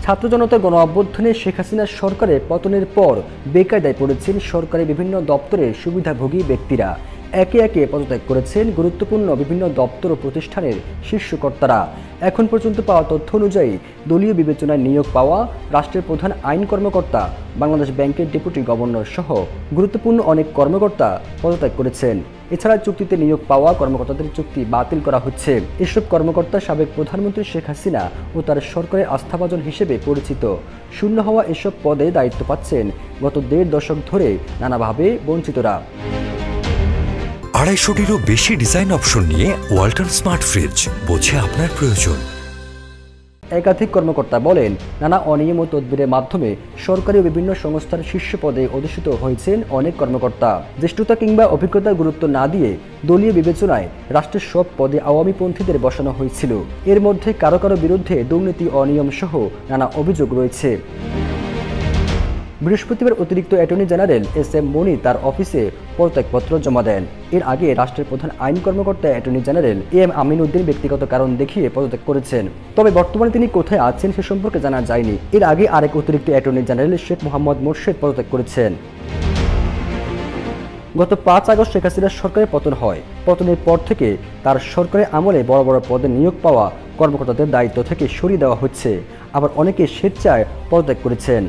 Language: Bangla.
ছাত্র জনতার গণ অভ্যুত্থানে শেখ হাসিনার সরকারের পতনের পর বেকায়দায় পড়েছেন সরকারি বিভিন্ন দপ্তরের সুবিধাভোগী ব্যক্তিরা। একে একে পদত্যাগ করেছেন গুরুত্বপূর্ণ বিভিন্ন দপ্তর ও প্রতিষ্ঠানের শীর্ষকর্তারা। এখন পর্যন্ত পাওয়া তথ্য অনুযায়ী দলীয় বিবেচনায় নিয়োগ পাওয়া রাষ্ট্রের প্রধান আইন কর্মকর্তা, বাংলাদেশ ব্যাংকের ডেপুটি গভর্নর সহ গুরুত্বপূর্ণ অনেক কর্মকর্তা পদত্যাগ করেছেন। এছাড়া চুক্তিতে নিয়োগ পাওয়া কর্মকর্তাদের চুক্তি বাতিল করা হচ্ছে। এসব কর্মকর্তা সাবেক প্রধানমন্ত্রী শেখ হাসিনা ও তার সরকারের আস্থাভাজন হিসেবে পরিচিত। শূন্য হওয়া এসব পদে দায়িত্ব পাচ্ছেন গত ১.৫ দশক ধরে নানাভাবে বঞ্চিতরা। ২৫০টিরও বেশি ডিজাইন অপশন নিয়ে ওয়ালটন স্মার্ট ফ্রিজ, বোঝে আপনার প্রয়োজন। একাধিক কর্মকর্তা বলেন, নানা অনিয়ম ও তদবিরের মাধ্যমে সরকারি ও বিভিন্ন সংস্থার শীর্ষ পদে অধিষ্ঠিত হয়েছেন অনেক কর্মকর্তা। জ্যেষ্ঠতা কিংবা অভিজ্ঞতার গুরুত্ব না দিয়ে দলীয় বিবেচনায় রাষ্ট্রের সব পদে আওয়ামীপন্থীদের বসানো হয়েছিল। এর মধ্যে কারো কারো বিরুদ্ধে দুর্নীতি, অনিয়ম সহ নানা অভিযোগ রয়েছে। বৃহস্পতিবার অতিরিক্ত অ্যাটর্নি জেনারেল এস.এম. মনির তার অফিসে পদত্যাগপত্র জমা দেন। এর আগে রাষ্ট্রের প্রধান আইন কর্মকর্তা attorney general AM. Amin Uddin ব্যক্তিগত কারণ দেখিয়ে পদত্যাগ করেছেন। তবে বর্তমানে তিনি কোথায় আছেন সে সম্পর্কে জানা যায়নি। এর আগে আরেক অতিরিক্ত অ্যাটর্নি জেনারেল শেখ মোহাম্মদ মোর্শেদ পদত্যাগ করেছেন। গত ৫ আগস্ট শেখ হাসিনার সরকারের পতন হয়। পতনের পর থেকে তার সরকারের আমলে বড় বড় পদে নিয়োগ পাওয়া কর্মকর্তাদের দায়িত্ব থেকে সরিয়ে দেওয়া হচ্ছে। আবার অনেকে স্বেচ্ছায় পদত্যাগ করেছেন।